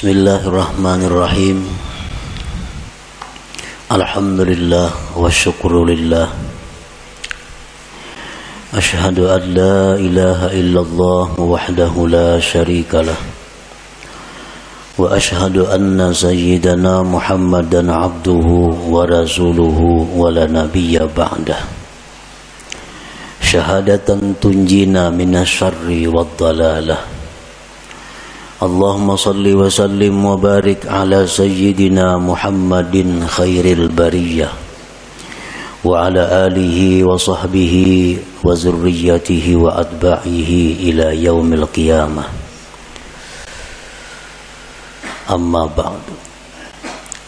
Bismillahirrahmanirrahim. Alhamdulillah wa syukrulillah. Ashhadu an la ilaha illallah wahdahu la syarikalah. Wa ashhadu anna sayyidana Muhammadan abduhu wa rasuluhu wa la nabiyya ba'dah. Syahadatan tunjina minasyarri wad dalalah. Allahumma salli wa sallim wa barik ala sayyidina Muhammadin khairil bariyah wa ala alihi wa sahbihi wa zurriyatihi wa atba'ihi ila yaumil qiyamah. Amma ba'du.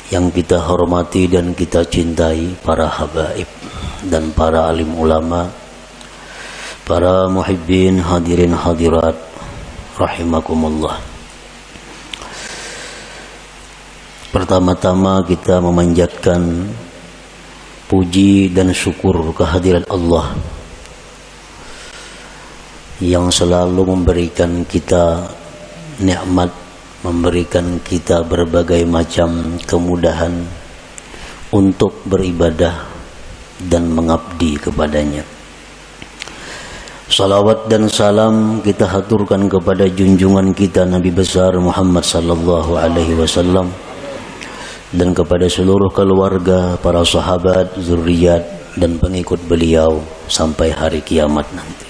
Yang kita hormati dan kita cintai para habaib dan para alim ulama, para muhibbin hadirin hadirat rahimakumullah. Pertama-tama kita memanjatkan puji dan syukur kehadirat Allah yang selalu memberikan kita nikmat, memberikan kita berbagai macam kemudahan untuk beribadah dan mengabdi kepadanya. Salawat dan salam kita haturkan kepada junjungan kita Nabi besar Muhammad sallallahu alaihi wasallam dan kepada seluruh keluarga, para sahabat, zuriat dan pengikut beliau sampai hari kiamat nanti.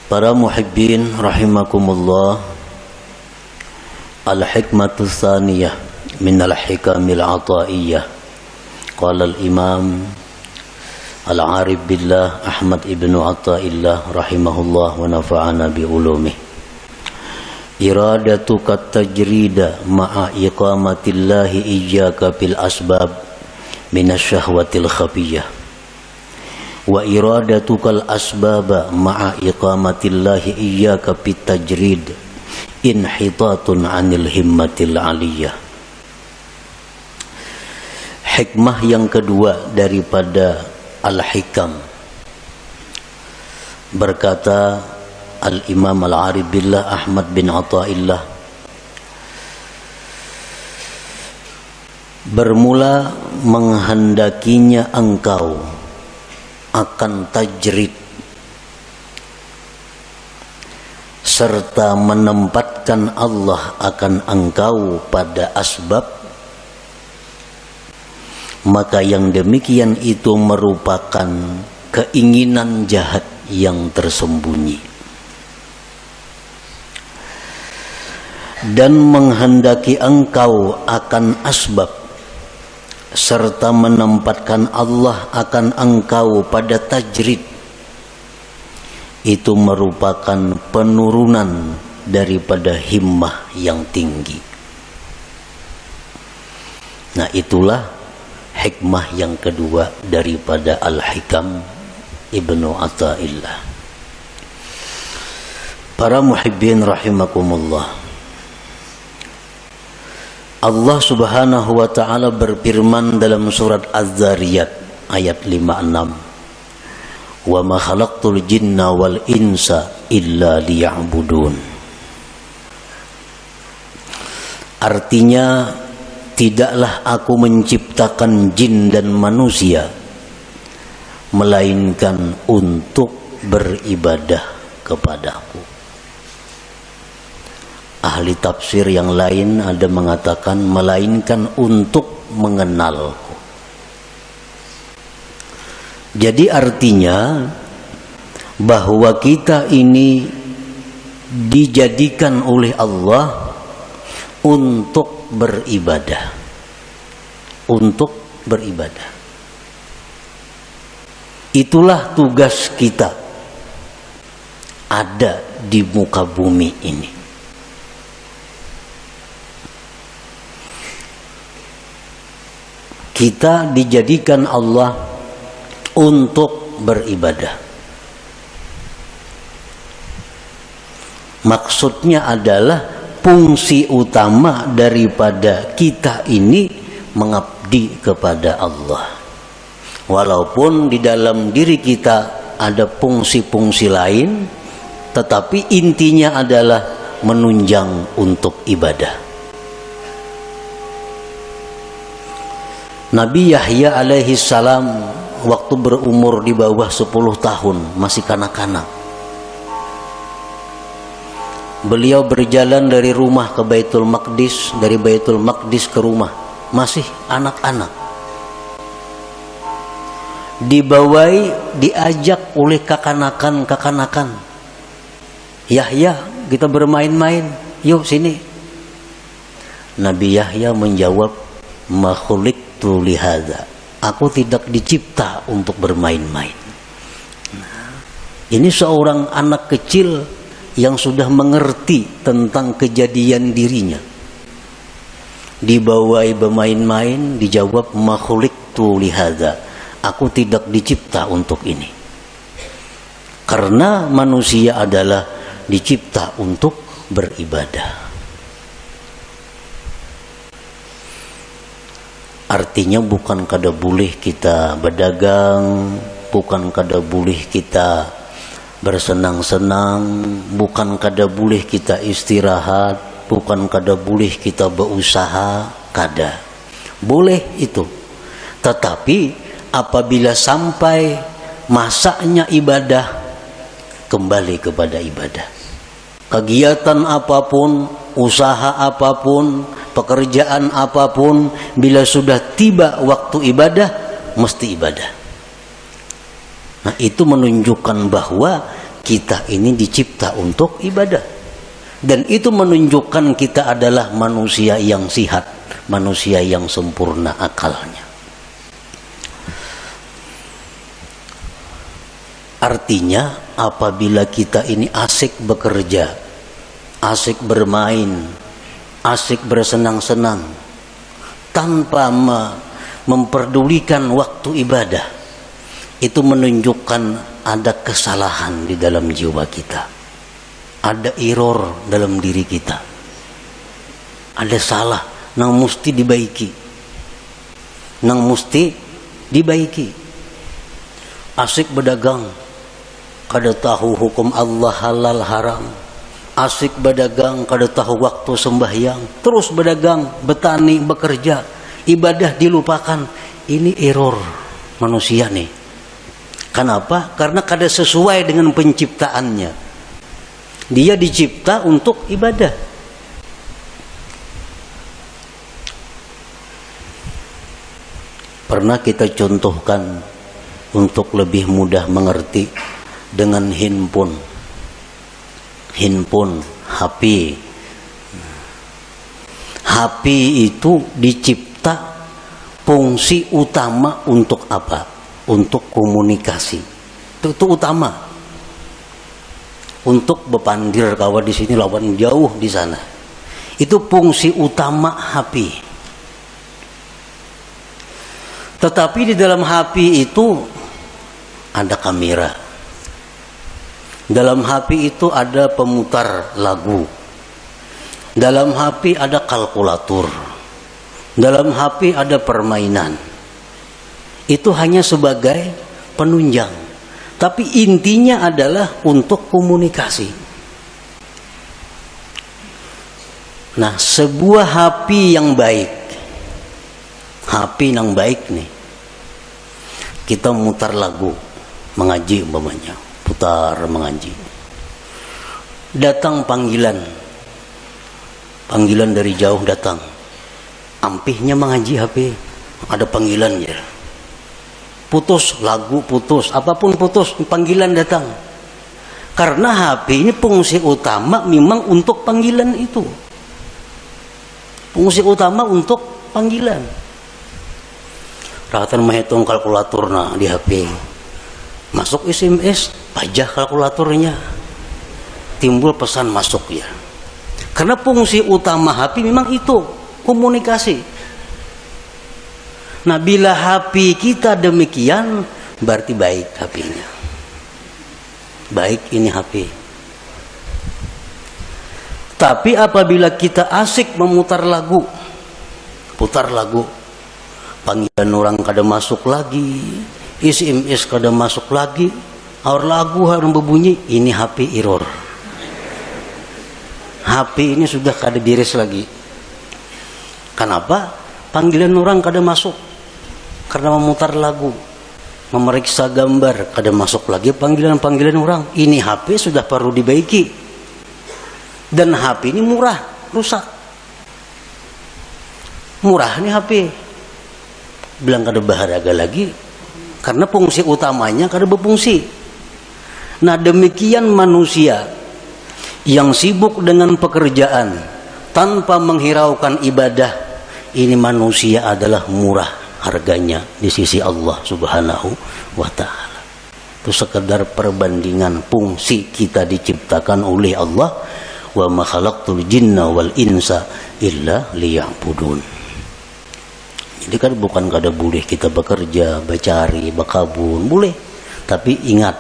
Para muhibbin rahimakumullah, al-hikmatu tsaniyah min al-hikamil ataiyah. Qala al-imam al-arif billah Ahmad ibnu Athaillah rahimahullah wa nafa'ana bi ulumih. Iradatuka tajrida ma'a iqamatillahi iyyaka bil asbab minasyahwatil khafiyah wa iradatukal asbaba ma'a iqamatillahi iyyaka bit tajrid inhitatun 'anil himmatil 'aliyah. Hikmah yang kedua daripada al-hikam, berkata Al-Imam Al-Arif Billah Ahmad bin Athaillah, bermula menghendakinya engkau akan tajrid serta menempatkan Allah akan engkau pada asbab, maka yang demikian itu merupakan keinginan jahat yang tersembunyi. Dan menghendaki engkau akan asbab serta menempatkan Allah akan engkau pada tajrid, itu merupakan penurunan daripada himmah yang tinggi. Nah, itulah hikmah yang kedua daripada Al-Hikam Ibnu Athaillah. Para muhibbin rahimakumullah, Allah subhanahu wa ta'ala berfirman dalam surat Az-Zariyat ayat 56, wa ma khalaqtul jinna wal insa illa liya'budun. Artinya, tidaklah aku menciptakan jin dan manusia melainkan untuk beribadah kepadaku. Ahli tafsir yang lain ada mengatakan melainkan untuk mengenalku. Jadi artinya bahwa kita ini dijadikan oleh Allah untuk beribadah. Untuk beribadah. Itulah tugas kita ada di muka bumi ini. Kita dijadikan Allah untuk beribadah. Maksudnya adalah fungsi utama daripada kita ini mengabdi kepada Allah. Walaupun di dalam diri kita ada fungsi-fungsi lain, tetapi intinya adalah menunjang untuk ibadah. Nabi Yahya alaihi salam waktu berumur di bawah 10 tahun, masih kanak-kanak. Beliau berjalan dari rumah ke Baitul Maqdis, dari Baitul Maqdis ke rumah, masih anak-anak. Dibawai, diajak oleh kakanakan. Yahya, kita bermain-main, yuk sini. Nabi Yahya menjawab, ma khuliqtu lihadza, aku tidak dicipta untuk bermain-main. Ini seorang anak kecil yang sudah mengerti tentang kejadian dirinya. Dibawai bermain-main, dijawab ma khuliqtu lihadza, aku tidak dicipta untuk ini. Karena manusia adalah dicipta untuk beribadah. Artinya bukan kada boleh kita berdagang, bukan kada boleh kita bersenang-senang, bukan kada boleh kita istirahat, bukan kada boleh kita berusaha, kada. Boleh itu. Tetapi apabila sampai masanya ibadah, kembali kepada ibadah. Kegiatan apapun, usaha apapun, pekerjaan apapun, bila sudah tiba waktu ibadah, mesti ibadah. Nah, itu menunjukkan bahwa kita ini dicipta untuk ibadah. Dan itu menunjukkan kita adalah manusia yang sihat, manusia yang sempurna akalnya. Artinya apabila kita ini asik bekerja, asik bermain, asik bersenang-senang, tanpa memperdulikan waktu ibadah, itu menunjukkan ada kesalahan di dalam jiwa kita, ada error dalam diri kita, ada salah yang mesti dibaiki, asik berdagang, kada tahu hukum Allah halal haram, asik berdagang, kada tahu waktu sembahyang, terus berdagang, bertani, bekerja, ibadah dilupakan. Ini error manusia nih. Kenapa? Karena kada sesuai dengan penciptaannya. Dia dicipta untuk ibadah. Pernah kita contohkan untuk lebih mudah mengerti dengan handphone, HP. HP itu dicipta fungsi utama untuk apa? Untuk komunikasi. Itu utama. Untuk bepandir kawan di sini lawan jauh di sana. Itu fungsi utama HP. Tetapi di dalam HP itu ada kamera. Dalam HP itu ada pemutar lagu. Dalam HP ada kalkulator. Dalam HP ada permainan. Itu hanya sebagai penunjang. Tapi intinya adalah untuk komunikasi. Nah, sebuah HP yang baik, HP yang baik nih, kita mutar lagu, mengaji umpamanya, putar mengaji. Datang panggilan dari jauh datang, ampihnya mengaji HP, ada panggilan ya. Putus lagu, putus apapun, putus panggilan datang. Karena HP ini fungsi utama memang untuk panggilan itu, fungsi utama untuk panggilan. Rakatan menghitung kalkulator nah di HP, masuk SMS, pajah kalkulatornya, timbul pesan masuk ya. Karena fungsi utama HP memang itu komunikasi. Nah, bila HP kita demikian, berarti baik HP-nya. Baik ini HP. Tapi apabila kita asik memutar lagu, putar lagu, panggilan orang kada masuk lagi, SMS kada masuk lagi, lagu harus berbunyi, ini HP error. HP ini sudah kada beres lagi. Kenapa? Panggilan orang kada masuk karena memutar lagu, memeriksa gambar, kada masuk lagi panggilan orang. Ini HP sudah perlu dibaiki. Dan HP ini murah, rusak. Murah nih HP. Bilang kada berharga lagi karena fungsi utamanya kada berfungsi. Nah, demikian manusia yang sibuk dengan pekerjaan tanpa menghiraukan ibadah, ini manusia adalah murah harganya di sisi Allah Subhanahu wa ta'ala. Itu sekedar perbandingan fungsi kita diciptakan oleh Allah. Wa ma khalaqtul jinna wal insa illa liya'budun. Jadi kan bukan kada boleh kita bekerja, bercari, berkabun, boleh. Tapi ingat,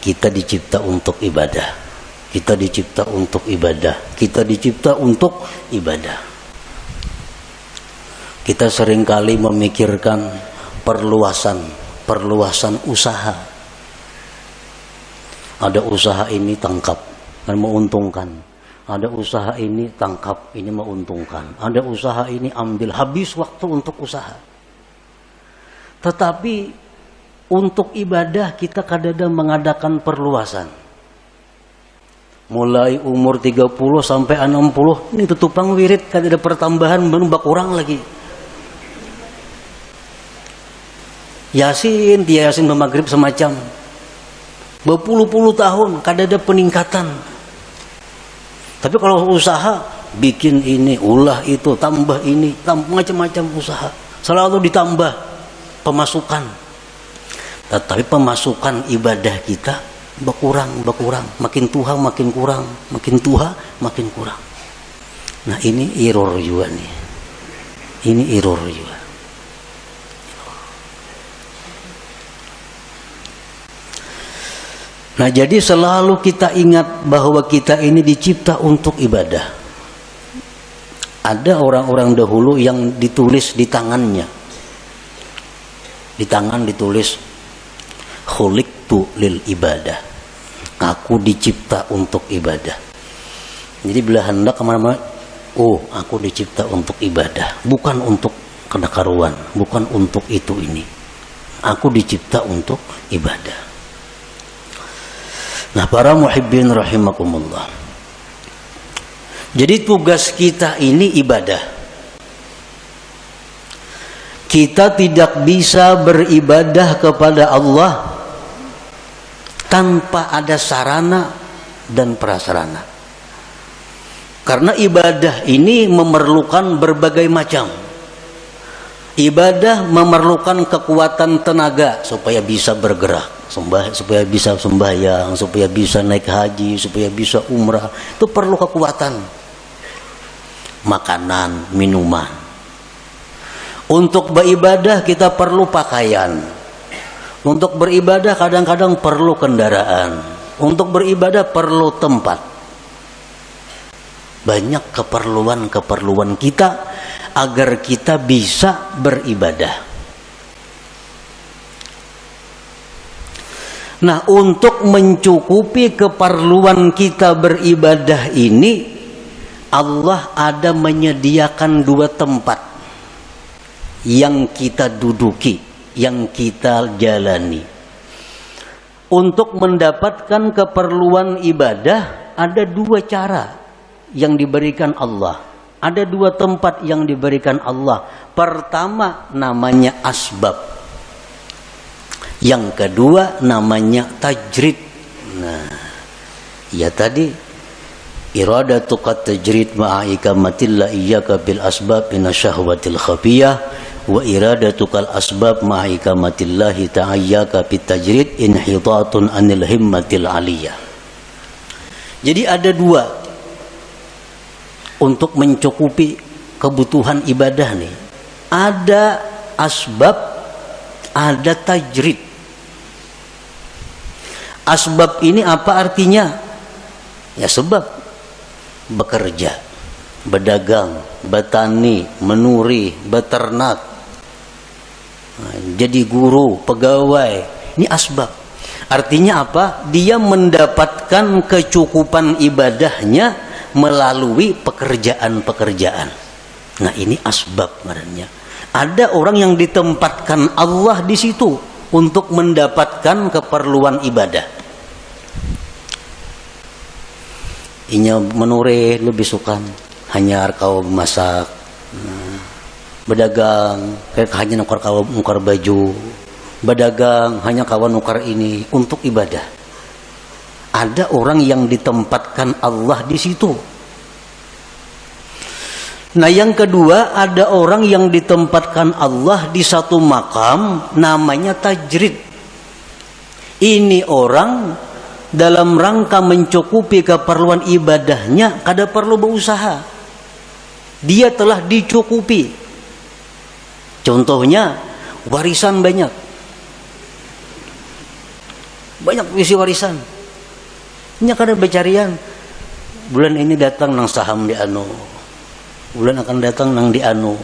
kita dicipta untuk ibadah. Kita dicipta untuk ibadah. Kita dicipta untuk ibadah. Kita seringkali memikirkan perluasan usaha. Ada usaha ini tangkap dan menguntungkan. Ada usaha ini tangkap, ini menguntungkan. Ada usaha ini ambil, habis waktu untuk usaha. Tetapi untuk ibadah kita kadang-kadang mengadakan perluasan. Mulai umur 30 sampai 60, ini tutupang wirid, kada ada pertambahan, menambah kurang lagi. Yasin, Yasin maghrib semacam. Berpuluh-puluh tahun, kada ada peningkatan. Tapi kalau usaha, bikin ini, ulah itu, tambah ini, macam-macam usaha. Selalu ditambah pemasukan. Tetapi pemasukan ibadah kita berkurang. Makin tua makin kurang, makin tua makin kurang. Nah, ini error juga nih. Ini error juga. Nah, jadi selalu kita ingat bahwa kita ini dicipta untuk ibadah. Ada orang-orang dahulu yang ditulis di tangannya. Di tangan ditulis khuliqtu lil ibadah. Aku dicipta untuk ibadah. Jadi bila hendak kemana-mana, oh, aku dicipta untuk ibadah, bukan untuk kedakaruan, bukan untuk itu ini. Aku dicipta untuk ibadah. Nah, para muhibbin rahimakumullah. Jadi tugas kita ini ibadah. Kita tidak bisa beribadah kepada Allah tanpa ada sarana dan prasarana. Karena ibadah ini memerlukan berbagai macam. Ibadah memerlukan kekuatan tenaga supaya bisa bergerak, supaya bisa sembahyang, supaya bisa naik haji, supaya bisa umrah. Itu perlu kekuatan. Makanan, minuman. Untuk beribadah kita perlu pakaian. Untuk beribadah kadang-kadang perlu kendaraan. Untuk beribadah perlu tempat. Banyak keperluan-keperluan kita agar kita bisa beribadah. Nah, untuk mencukupi keperluan kita beribadah ini, Allah ada menyediakan dua tempat yang kita duduki, yang kita jalani. Untuk mendapatkan keperluan ibadah ada dua cara yang diberikan Allah. Ada dua tempat yang diberikan Allah. Pertama namanya asbab. Yang kedua namanya tajrid. Nah, ya tadi iradatuka tajrid ma'a ikamatillah iyyaka bil asbab inna syahwatil khafiyah wa iradatukal asbab ma'a ikamatillahi ta'ayyaka bit tajrid inhitatun anil himmatil aliyah. Jadi ada dua untuk mencukupi kebutuhan ibadah nih. Ada asbab, ada tajrid. Asbab ini apa artinya? Ya sebab. Bekerja, berdagang, bertani, menuri, beternak, jadi guru, pegawai. Ini asbab. Artinya apa? Dia mendapatkan kecukupan ibadahnya melalui pekerjaan-pekerjaan. Nah, ini asbab ngarannya. Ada orang yang ditempatkan Allah di situ untuk mendapatkan keperluan ibadah. Inya menure lebih sukan hanya kau masak, berdagang kayak hanya nukar baju, berdagang hanya kawan nukar ini untuk ibadah. Ada orang yang ditempatkan Allah di situ. Nah, yang kedua, ada orang yang ditempatkan Allah di satu makam namanya tajrid. Ini orang dalam rangka mencukupi keperluan ibadahnya kada perlu berusaha. Dia telah dicukupi. Contohnya warisan banyak. Banyak isi warisan. Ini kada becarian. Bulan ini datang nang saham di anu. Bulan akan datang nang di anu.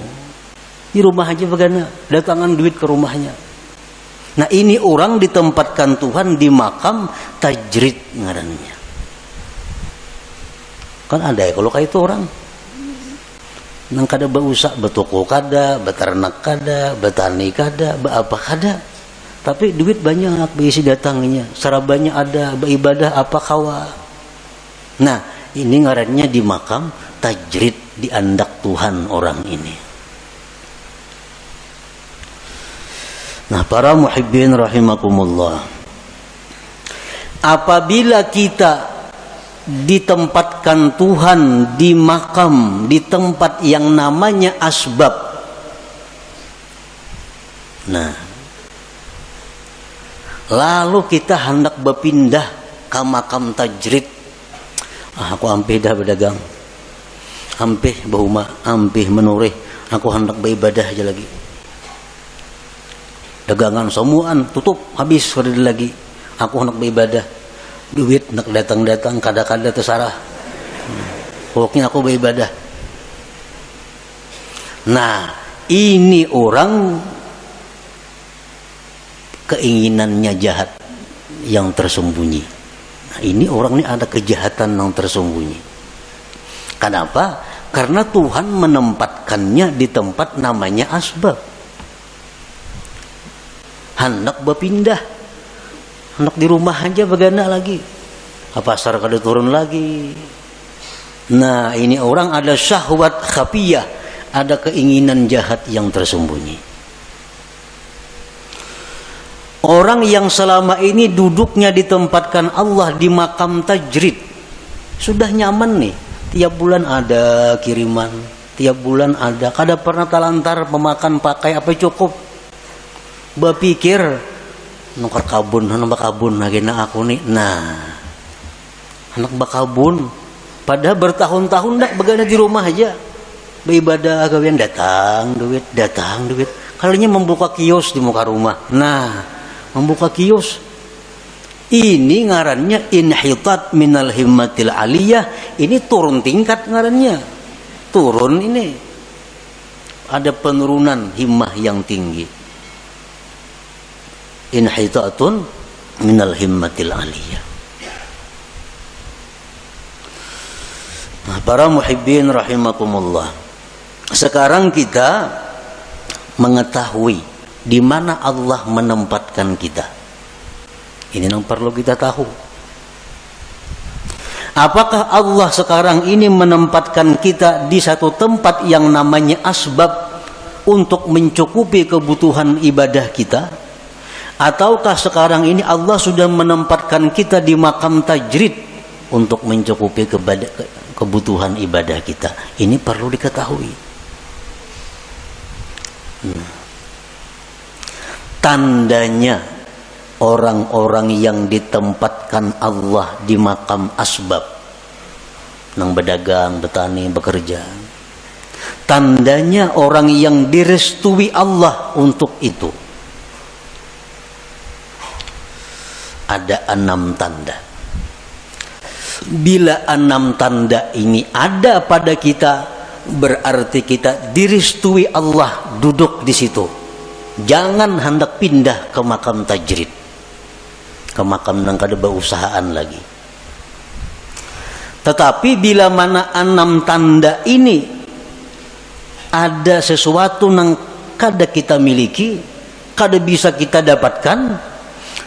Di rumah aja bagaimana? Datangan duit ke rumahnya. Nah, ini orang ditempatkan Tuhan di makam tajrid ngarannya. Kan ada ya kalau kayak itu orang. Nang kada berusak betoko kada, beternak kada, betani kada, apa kada. Tapi duit banyak berisi datangnya. Sarabanya ada, beribadah apa kawa. Nah, ini ngarannya di makam tajrid, diandak Tuhan orang ini. Nah, para muhibbin rahimakumullah, apabila kita ditempatkan Tuhan di makam, di tempat yang namanya asbab, nah, lalu kita hendak berpindah ke makam tajrid. Aku ampih dah berdagang, ampih bahuma, ampih menurih, aku hendak beribadah aja lagi. Dagangan semuaan tutup habis sudah lagi. Aku hendak beribadah. Duit nak datang-datang kada-kada terserah. Pokoknya aku beribadah. Nah, ini orang keinginannya jahat yang tersembunyi. Nah, ini orang ini ada kejahatan yang tersembunyi. Kenapa? Karena Tuhan menempatkannya di tempat namanya asbab. Hendak berpindah, hendak di rumah aja bagaimana lagi, pasar kada turun lagi. Nah, ini orang ada syahwat khafiyah, ada keinginan jahat yang tersembunyi. Orang yang selama ini duduknya ditempatkan Allah di makam tajrid, sudah nyaman nih, tiap bulan ada kiriman, tiap bulan ada, kada pernah talantar pemakan pakai apa cukup. Berpikir nukar kabun, anak bakabun lagi nak aku nih. Nah, anak bakabun padahal bertahun-tahun dak begana di rumah aja beribadah, gawian datang duit. Kalinya membuka kios di muka rumah. Nah, membuka kios ini ngarannya inhitat minal himmatil aliyah. Ini turun tingkat ngarannya, turun ini, ada penurunan himmah yang tinggi. Inhitatun minal himmatil aliyah. Nah, para muhibbin rahimakumullah, sekarang kita mengetahui di mana Allah menempatkan kita. Ini yang perlu kita tahu. Apakah Allah sekarang ini menempatkan kita di satu tempat yang namanya asbab untuk mencukupi kebutuhan ibadah kita? Ataukah sekarang ini Allah sudah menempatkan kita di makam tajrid untuk mencukupi kebutuhan ibadah kita? Ini perlu diketahui. Tandanya orang-orang yang ditempatkan Allah di makam asbab, nang berdagang, bertani, bekerja, tandanya orang yang direstui Allah untuk itu. Ada 6 tanda. Bila 6 tanda ini ada pada kita, berarti kita direstui Allah duduk di situ. Jangan hendak pindah ke makam tajrid, ke makam yang kada berusahaan lagi. Tetapi bila mana 6 tanda ini ada sesuatu yang kada kita miliki, kada bisa kita dapatkan,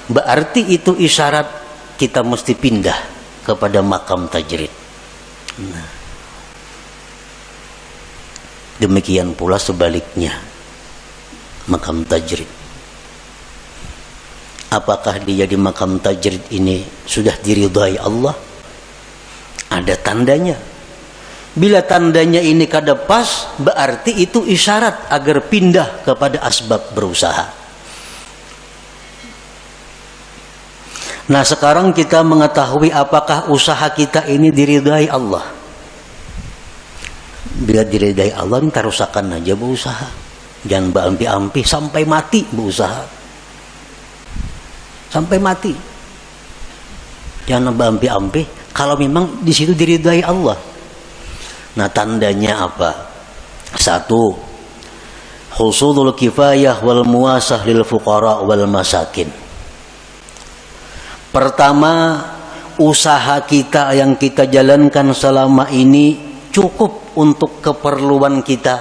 berarti itu isyarat kita mesti pindah kepada makam tajrid. Nah, demikian pula sebaliknya, makam tajrid. Apakah dia di makam tajrid ini sudah diridhai Allah? Ada tandanya. Bila tandanya ini kada pas, berarti itu isyarat agar pindah kepada asbab berusaha. Nah, sekarang kita mengetahui apakah usaha kita ini diridhai Allah. Bila diridhai Allah, kita rusakan aja berusaha. Jangan berampi-ampi sampai mati berusaha. Sampai mati. Jangan berampi-ampi. Kalau memang di situ diridhai Allah. Nah, tandanya apa? 1. Husulul kifayah wal muasah lil fuqara wal masakin. Pertama, usaha kita yang kita jalankan selama ini cukup untuk keperluan kita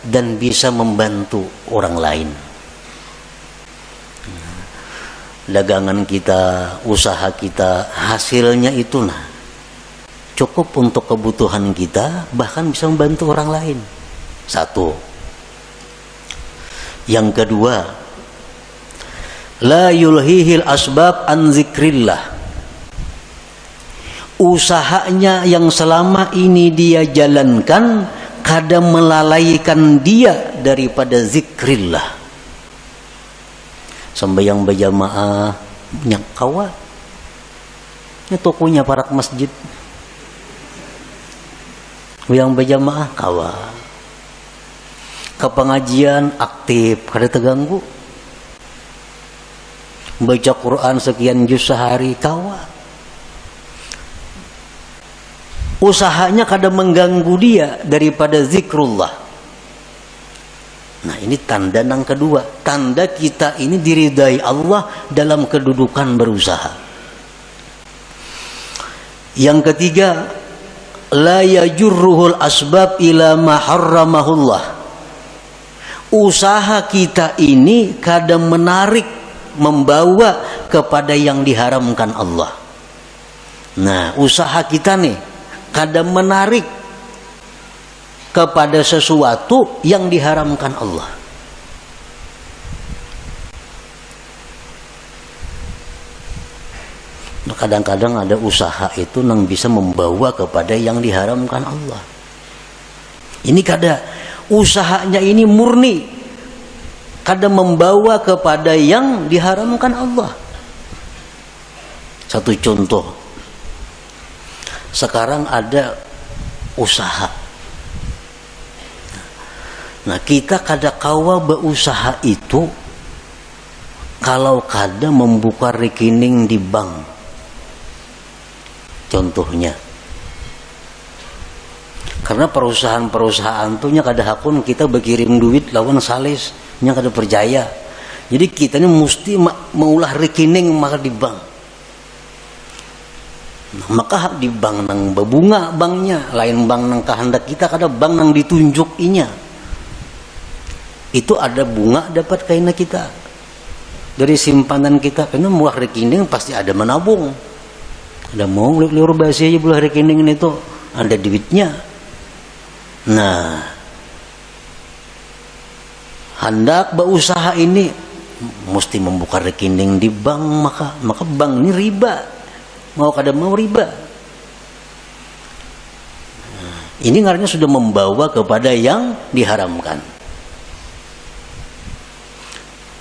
dan bisa membantu orang lain. Dagangan kita, usaha kita, hasilnya itu cukup untuk kebutuhan kita, bahkan bisa membantu orang lain. 1. Yang kedua, la yulhihil asbab an zikrillah. Usahanya yang selama ini dia jalankan kada melalaikan dia daripada zikrillah. Sembahyang berjamaah nyak kawa, ini tokonya parak masjid. Yang berjamaah kawa, ke pengajian aktif, kada terganggu. Baca Quran sekian juz sehari kawa. Usahanya kada mengganggu dia daripada zikrullah. Nah, ini tanda yang kedua. Tanda kita ini diridai Allah dalam kedudukan berusaha. Yang ketiga, la yajurruhul asbab ila ma harramahullah. Usaha kita ini kadang menarik, membawa kepada yang diharamkan Allah. Nah, usaha kita nih kadang menarik kepada sesuatu yang diharamkan Allah. Nah, kadang-kadang ada usaha itu yang bisa membawa kepada yang diharamkan Allah. Ini kada usahanya ini murni, kada membawa kepada yang diharamkan Allah. Satu contoh, sekarang ada usaha. Nah, kita kada kawa berusaha itu kalau kada membuka rekening di bank. Contohnya, karena perusahaan-perusahaan tuh nya kada hakun kita berkirim duit lawan sales nya kada percaya. Jadi kita ini mesti maulah rekening maka di bank. Nah, maka di bank nang berbunga banknya, lain bank nang kehendak kita, kada bank nang ditunjuk inya. Itu ada bunga dapat kaina kita dari simpanan kita, karena muah rekening pasti ada menabung, ada mau liur basi aja bulah rekening itu ada duitnya. Nah, hendak berusaha ini mesti membuka rekening di bank, maka bank ini riba, mau kada mau riba. Nah, ini ngarannya sudah membawa kepada yang diharamkan.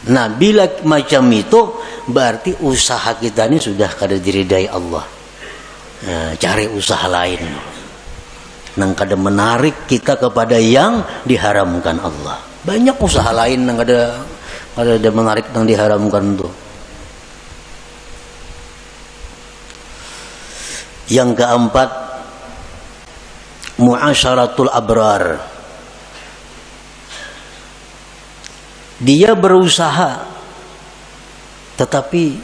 Nah, bila macam itu berarti usaha kita ini sudah kada diridai Allah. Nah, cari usaha lain nang kada menarik kita kepada yang diharamkan Allah. Banyak usaha lain nang kada menarik nang diharamkan itu. Yang keempat, muasyaratul abrar. Dia berusaha tetapi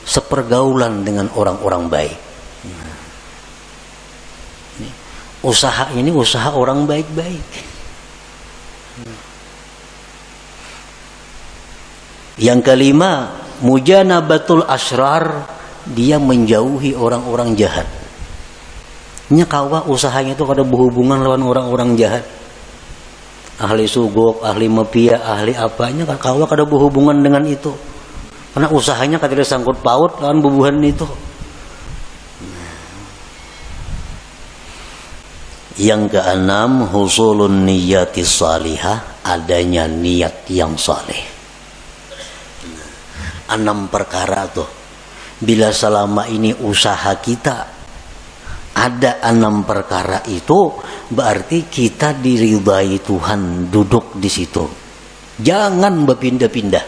sepergaulan dengan orang-orang baik. Usaha ini usaha orang baik-baik. Yang kelima, mujanabatul asrar, dia menjauhi orang-orang jahat. Nya kawa usahanya itu kada berhubungan lawan orang-orang jahat. Ahli sugok, ahli mafia, ahli apanya kawa kada berhubungan dengan itu. Karena usahanya kada sangkut paut lawan bubuhan itu. Yang keenam, husulun niyati salihah, adanya niat yang saleh. 6 perkara tuh. Bila selama ini usaha kita ada 6 perkara itu, berarti kita diridai Tuhan duduk di situ. Jangan berpindah-pindah.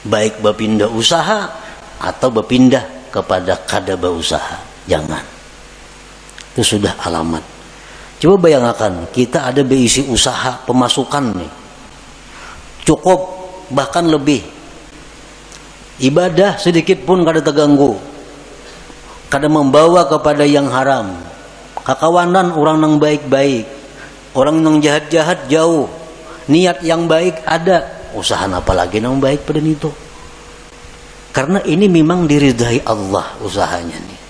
Baik berpindah usaha atau berpindah kepada kada berusaha. Jangan. Itu sudah alamat. Coba bayangkan, kita ada berisi usaha pemasukan nih, cukup bahkan lebih. Ibadah sedikit pun kada terganggu, kada membawa kepada yang haram. Kakawanan orang yang baik-baik, orang yang jahat-jahat jauh. Niat yang baik ada, usaha apa lagi yang baik pada itu. Karena ini memang diridai Allah usahanya nih.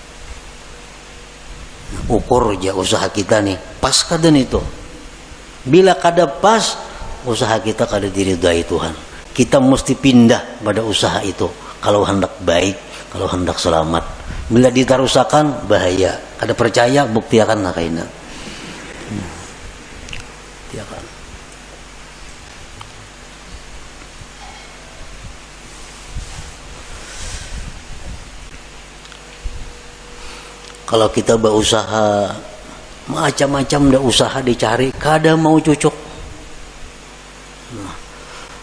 Ukur aja usaha kita nih pas kada itu. Bila kada pas, usaha kita kada diridai Tuhan. Kita mesti pindah pada usaha itu kalau hendak baik, kalau hendak selamat. Bila ditarusakan bahaya. Kada percaya bukti akan nakaina. Tiakan. Kalau kita berusaha macam-macam dah usaha dicari, kada mau cocok.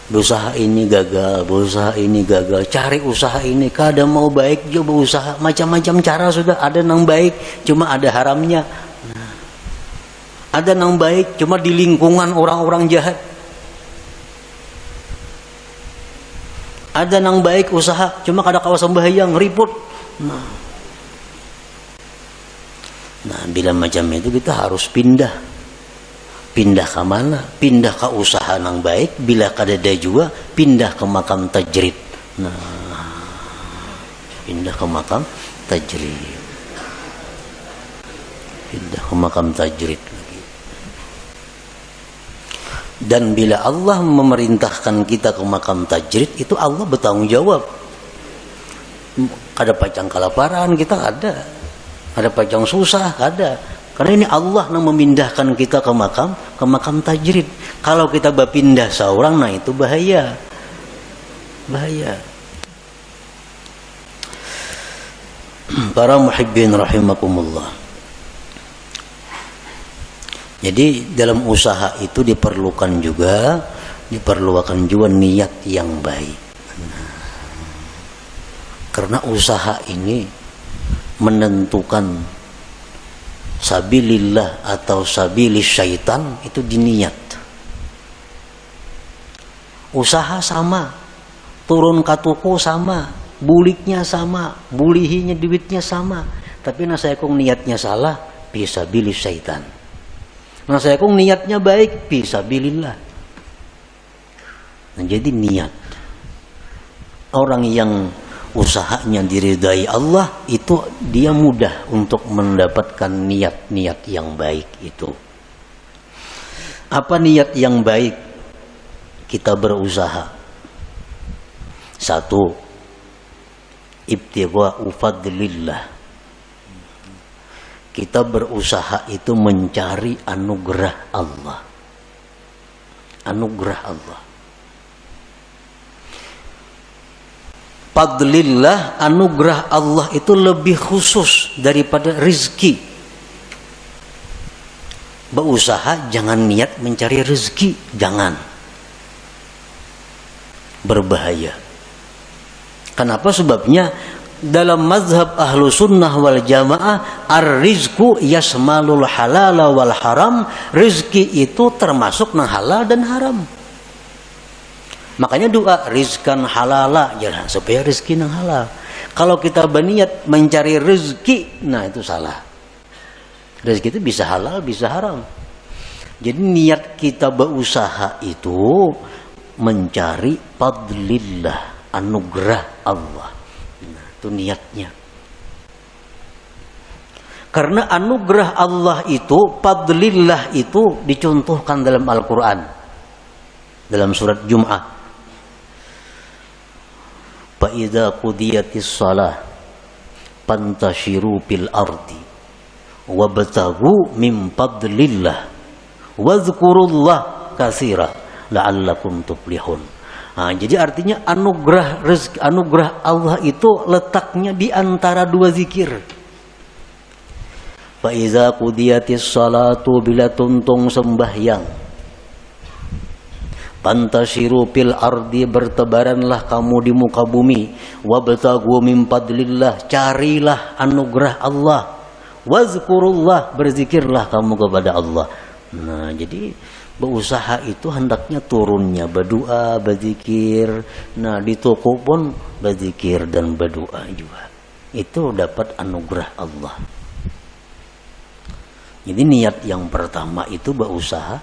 Berusaha ini gagal, berusaha ini gagal, cari usaha ini kada mau baik juga berusaha, macam-macam cara sudah ada nang baik, cuma ada haramnya. Ada nang baik cuma di lingkungan orang-orang jahat. Ada nang baik usaha cuma kada kawasan bahaya ngeriput. Nah, bila macam itu kita harus pindah. Pindah ke mana? Pindah ke usaha yang baik. Bila kadada juga, pindah ke makam tajrid. Nah, pindah ke makam tajrid. Pindah ke makam tajrid lagi. Dan bila Allah memerintahkan kita ke makam tajrid, itu Allah bertanggung jawab. Kada pacang kelaparan kita ada. Ada pacang susah, ada. Karena ini Allah yang memindahkan kita ke makam tajrid. Kalau kita berpindah seorang, nah itu bahaya. Bahaya. Para muhibbin rahimakumullah. Jadi dalam usaha itu diperlukan juga niat yang baik. Karena usaha ini menentukan sabilillah atau sabilis syaitan itu diniat. Usaha sama, turun katuku sama, buliknya sama, bulihinya duitnya sama, tapi nasa kong niatnya salah, fisabilis syaitan. Nasa kong niatnya baik, fisabilillah. Nah, jadi niat. Orang yang usahanya diridai Allah itu dia mudah untuk mendapatkan niat-niat yang baik itu. Apa niat yang baik? Kita berusaha. 1. Ibtigha'u fadlillah. Kita berusaha itu mencari anugerah Allah. Anugerah Allah. Fadlillah, anugerah Allah itu lebih khusus daripada rezeki. Berusaha jangan niat mencari rezeki, jangan. Berbahaya. Kenapa? Sebabnya dalam mazhab ahlu sunnah wal jamaah, ar-rizku yasmalul halala wal haram. Rezeki itu termasuk nang halal dan haram. Makanya doa rizkan halala, jangan supaya rezeki yang halal. Kalau kita berniat mencari rezeki, nah itu salah. Rezeki itu bisa halal, bisa haram. Jadi niat kita berusaha itu mencari fadlillah, anugerah Allah. Nah, itu niatnya. Karena anugerah Allah itu, fadlillah itu dicontohkan dalam Al-Quran. Dalam surat Jum'ah. Fa idza qudiyatis shalah fantashiru fil ardi wabtaghu min fadlillah wazkurullah katsira la'allakum tuflihun. Nah, jadi artinya anugerah rezeki, anugerah Allah itu letaknya di antara dua zikir. Fa iza qudiyatis salatu, bila tuntung sembahyang, pantashiru fil ardi, bertebaranlah kamu di muka bumi, wabtaghu min fadlillah, carilah anugerah Allah, wazkurullah, berzikirlah kamu kepada Allah. Nah, jadi berusaha itu hendaknya turunnya berdoa, berzikir. Nah, di toko pun berzikir dan berdoa juga. Itu dapat anugerah Allah. Jadi niat yang pertama itu berusaha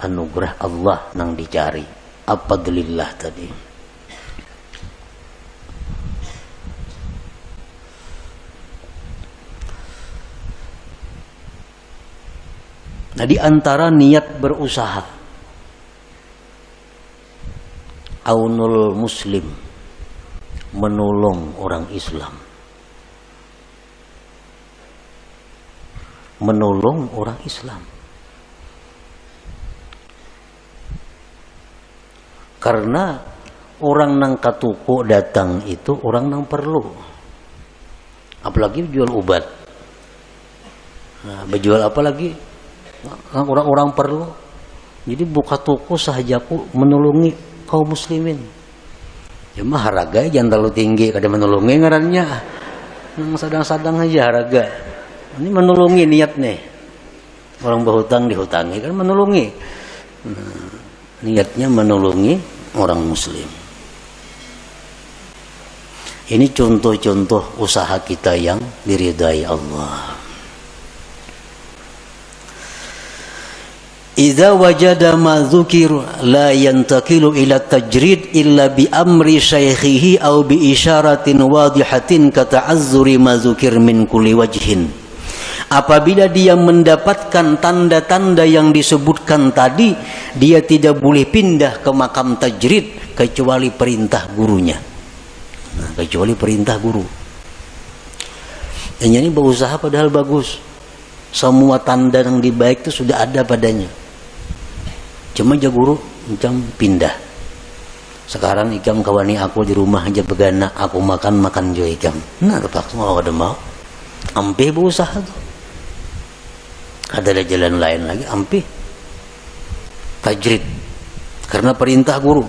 anugerah Allah nang dicari. Fadlillah tadi. Nah, di antara niat berusaha, aunul muslim, menolong orang Islam, menolong orang Islam. Karena orang nang katuku datang itu orang nang perlu, apalagi jual obat. Nah, berjual apa lagi? Orang-orang perlu. Jadi buka toko sahajaku menolongi kaum muslimin. Ya mah harga jangan terlalu tinggi kada menolongi ngarannya. Yang sadang-sadang aja harga. Ini menolongi niat nih. Orang berhutang dihutangi kan menolongi. Nah, niatnya menolongi orang muslim. Ini contoh-contoh usaha kita yang diridai Allah. Idza wajada ma dzukir la yantaqilu ila tajrid illa bi amri syaikhihi aw bi isyaratin wadihatin ka ta'azzuri ma dzukir min kulli wajhin. Apabila dia mendapatkan tanda-tanda yang disebutkan tadi, dia tidak boleh pindah ke makam tajrid kecuali perintah gurunya. Nah, kecuali perintah guru. Dan ini berusaha padahal bagus. Semua tanda yang dibaik itu sudah ada padanya. Cuma aja guru macam pindah. Sekarang ikam kawani aku di rumah aja begana, aku makan jo ikam. Nah, terpaksa mau ada mau. Ampe berusaha tuh. Ada jalan lain lagi, ampe. Tajrid. Karena perintah guru.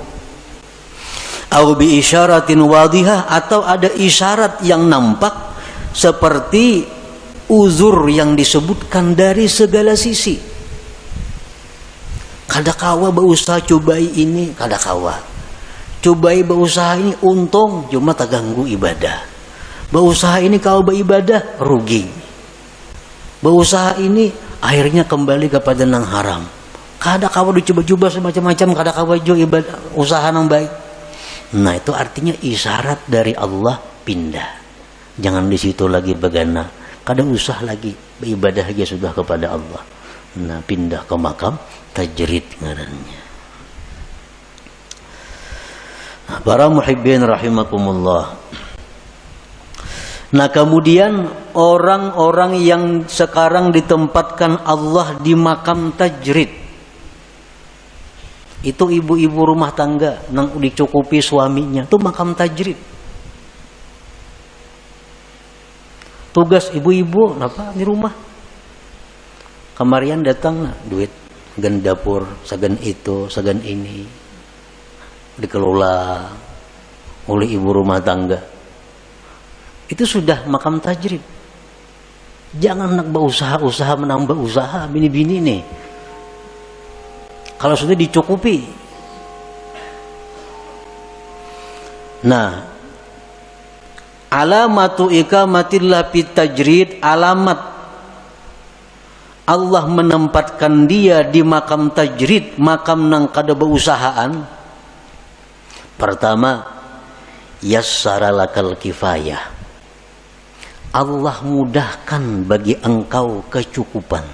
Au bi isyaratin wadihah, atau ada isyarat yang nampak seperti uzur yang disebutkan dari segala sisi. Kada kawa berusaha cobai ini, kada kawa. Cobai berusaha ini untung, cuma tak ganggu ibadah. Berusaha ini kau beribadah rugi. Berusaha ini akhirnya kembali kepada nang haram. Kada kawa dicoba-coba semacam-macam, kada kawa jo ibadah usaha nang baik. Nah, itu artinya isyarat dari Allah pindah. Jangan di situ lagi begana. Kada usah lagi beribadah aja sudah kepada Allah. Nah, pindah ke makam tajrid ngarannya. Nah, para muhibbin rahimakumullah. Nah, kemudian orang-orang yang sekarang ditempatkan Allah di makam tajrid, itu ibu-ibu rumah tangga nang dicukupi suaminya, itu makam tajrid. Tugas ibu-ibu apa di rumah? Kemarian datang nah, duit gen dapur, sagan itu, sagan ini dikelola oleh ibu rumah tangga. Itu sudah makam tajrid. Jangan nak berusaha menambah usaha bini-bini nih. Kalau sudah dicukupi. Nah, alamatu ikamatillah fit tajrid, alamat Allah menempatkan dia di makam tajrid, makam nang kada beusahaan. Pertama, yassara lakal kifayah. Allah mudahkan bagi engkau kecukupan.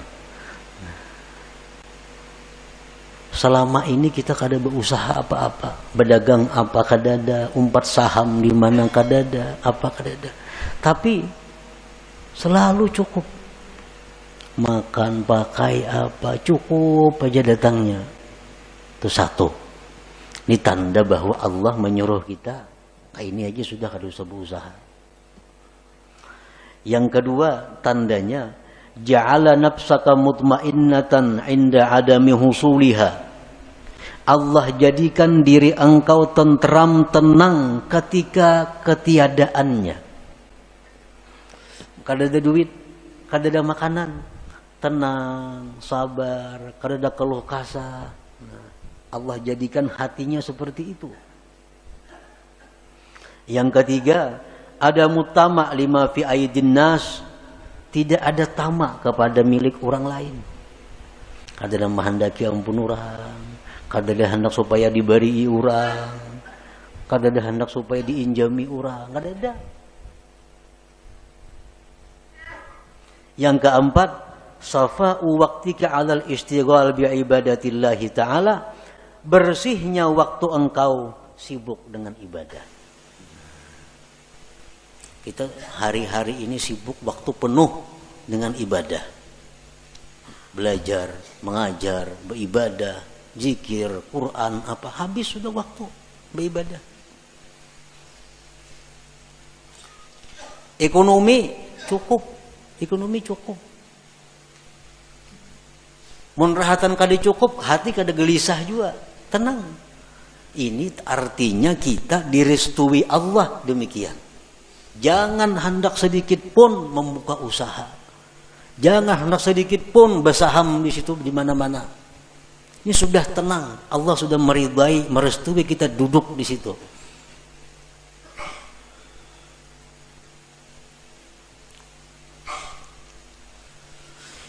Selama ini kita kada berusaha apa-apa, berdagang apa kadada, umpat saham di mana kadada, apa kadada. Tapi selalu cukup. Makan, pakai apa, cukup aja datangnya. Itu satu. Ini tanda bahwa Allah menyuruh kita, ini aja sudah kada usah berusaha. Yang kedua, tandanya ja'ala nafsaka mutmainnatan 'inda adami husuliha. Allah jadikan diri engkau tentram, tenang ketika ketiadaannya. Kada ada duit, kada ada makanan, tenang, sabar, kada ada keluh kesah. Allah jadikan hatinya seperti itu. Yang ketiga, ada mutama lima fi aidin nas, tidak ada tamak kepada milik orang lain. Kada ada menghendaki ampun orang, kada ada hendak supaya diberi orang, kada ada hendak supaya diinjami orang, kada ada. Yang keempat, safa'u waqtika 'alal istighal bi ibadatillahi ta'ala, bersihnya waktu engkau sibuk dengan ibadah. Kita hari-hari ini sibuk waktu penuh dengan ibadah. Belajar, mengajar, beribadah, zikir, Quran, apa, habis sudah waktu beribadah. Ekonomi cukup. Mun rahatan kada cukup, hati kada gelisah juga, tenang. Ini artinya kita direstui Allah demikian. Jangan hendak sedikit pun membuka usaha. Jangan hendak sedikit pun bersaham di situ di mana-mana. Ini sudah tenang. Allah sudah meridai, merestui kita duduk di situ.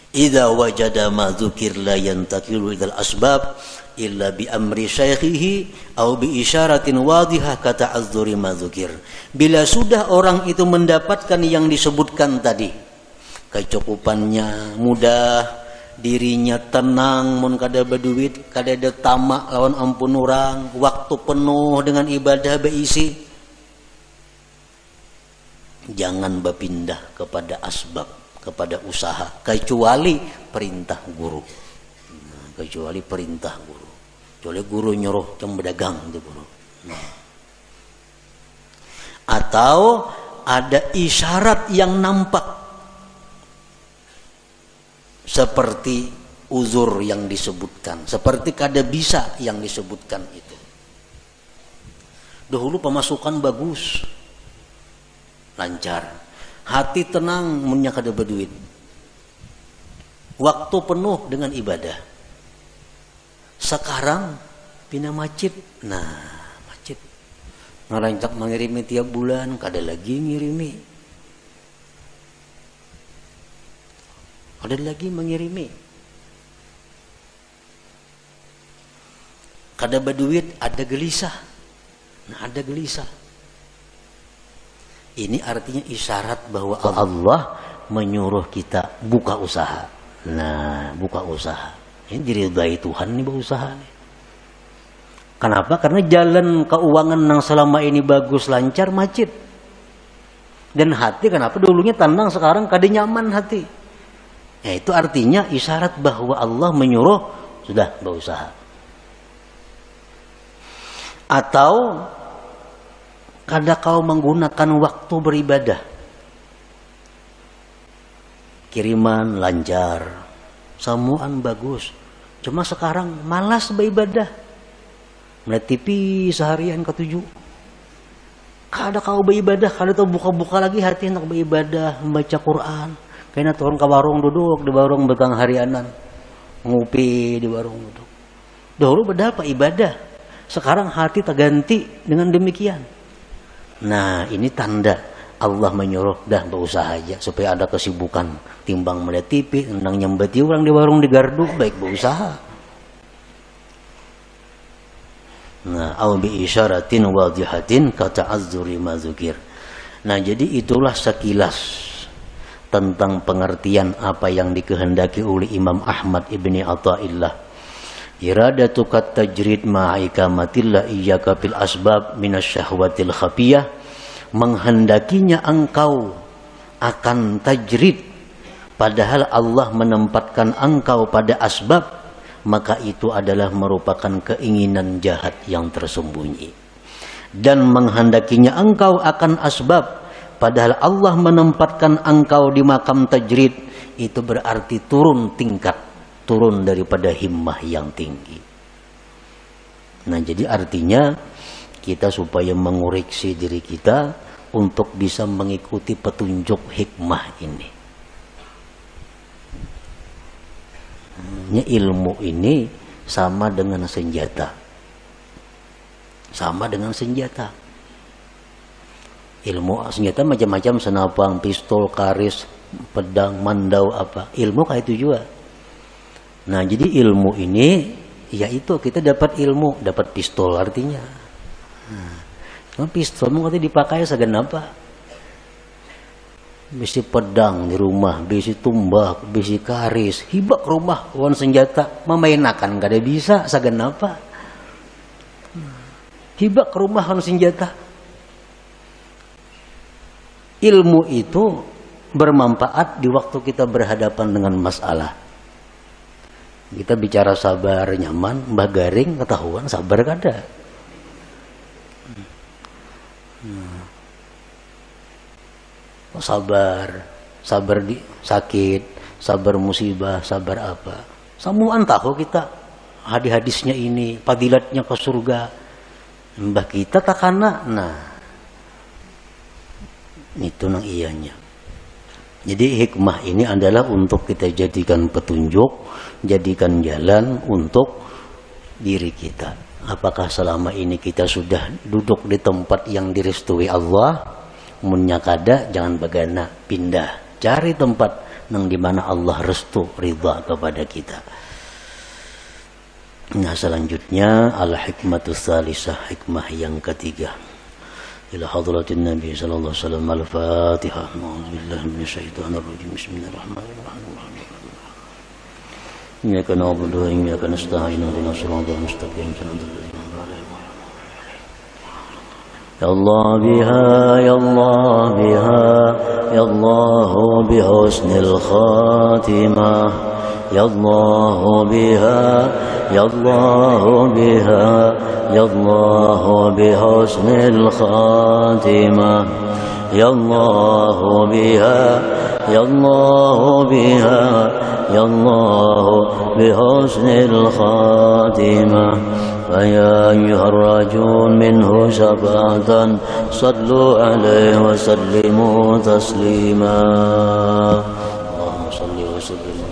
Idza wajada ma dzukir la yantaqilu ilal asbab illa bi amri syaikhihi au bi isyaratin wadihah kata azzuri ma dzukir. Bila sudah orang itu mendapatkan yang disebutkan tadi, kecukupannya mudah, dirinya tenang, mun kada berduit, kada ada tamak lawan ampun orang, waktu penuh dengan ibadah beisi, jangan berpindah kepada asbab, kepada usaha, kecuali perintah guru. Kecuali perintah guru. Kecuali guru nyuruh yang berdagang itu guru. Atau ada isyarat yang nampak, seperti uzur yang disebutkan, seperti kada bisa yang disebutkan itu. Dahulu pemasukan bagus, lancar, hati tenang, munnya kada berduit, waktu penuh dengan ibadah. Sekarang pindah masjid, masjid ngerancak mengirimi tiap bulan, kada lagi ngirimi, kada lagi mengirimi, kada berduit, ada gelisah, ada gelisah. Ini artinya isyarat bahwa Allah menyuruh kita buka usaha. Buka usaha. Ini diridai Tuhan nih berusaha nih. Kenapa? Karena jalan keuangan yang selama ini bagus, lancar, macet. Dan hati kenapa dulunya tenang, sekarang kada nyaman hati. Itu artinya isyarat bahwa Allah menyuruh sudah berusaha. Atau kada kau menggunakan waktu beribadah. Kiriman lancar, samuan bagus. Cuma sekarang malas beribadah. Melihat TV seharian ke-7. Kada kau beribadah, kada tahu buka-buka lagi hati hendak beribadah, membaca Quran. Kayaknya turun ke warung, duduk di warung begang harianan, ngopi di warung duduk. Dahulu berapa ibadah, sekarang hati terganti dengan demikian. Ini tanda Allah menyuruh dah berusaha aja supaya ada kesibukan timbang melihat TV, tentang nyembeti orang di warung di gardu, baik berusaha. Nah, au bi isyaratin wadihatin kata'azzuri ma dzukir. Nah, jadi itulah sekilas tentang pengertian apa yang dikehendaki oleh Imam Ahmad ibni Athaillah. Iradatu kat tajrid ma'ikamatillah iyyaka fil asbab minasyahwatil khafiyah. Menghendakinya engkau akan tajrid padahal Allah menempatkan engkau pada asbab, maka itu adalah merupakan keinginan jahat yang tersembunyi. Dan menghendakinya engkau akan asbab padahal Allah menempatkan engkau di makam tajrid, itu berarti turun tingkat, turun daripada himmah yang tinggi. Nah, jadi artinya kita supaya mengoreksi diri kita untuk bisa mengikuti petunjuk hikmah ini. Ilmu ini sama dengan senjata. Sama dengan senjata. Ilmu senjata macam-macam, senapang, pistol, karis, pedang, mandau, apa. Ilmu kayak itu juga. Nah, jadi ilmu ini yaitu kita dapat ilmu, dapat pistol artinya. Pistol mau dipakai segenapa. Bisi pedang di rumah, bisi tumbak, bisi karis, hibak rumah wan senjata, memainakan gak ada bisa segenapa. Hibak rumah wan senjata. Ilmu itu bermanfaat di waktu kita berhadapan dengan masalah. Kita bicara sabar nyaman, Mbah Garing ketahuan sabar kada. Sabar di sakit, sabar musibah, sabar apa. Samuan tahu kita hadis-hadisnya ini, fadilatnya ke surga. Mbah kita takana, nah itu nang iyanya. Jadi hikmah ini adalah untuk kita jadikan petunjuk, jadikan jalan untuk diri kita. Apakah selama ini kita sudah duduk di tempat yang direstui Allah? Munnya kada, jangan bagana, pindah, cari tempat nang dimana Allah restu ridha kepada kita. Nah, selanjutnya al-hikmatus salisah, hikmah yang ketiga. Ila hadratin Nabi sallallahu alaihi wasallam, al-Fatihah. A'udzubillahi minasyaitonir rajim. Bismillahirrahmanirrahim. Iyyaka na'budu wa iyyaka nasta'in. Ihdinas siratal mustaqim. Ya Allah biha, ya Allah biha, ya Allah bihusnil khatimah. Ya Allah biha, ya Allah biha, ya Allah bihusnil khatimah. Ya Allah biha, ya Allah biha, ya Allah bihusnil khatimah. فيا أيها الراجون منه شفاعة صلوا عليه وسلموا تسليما اللهم صل وسلم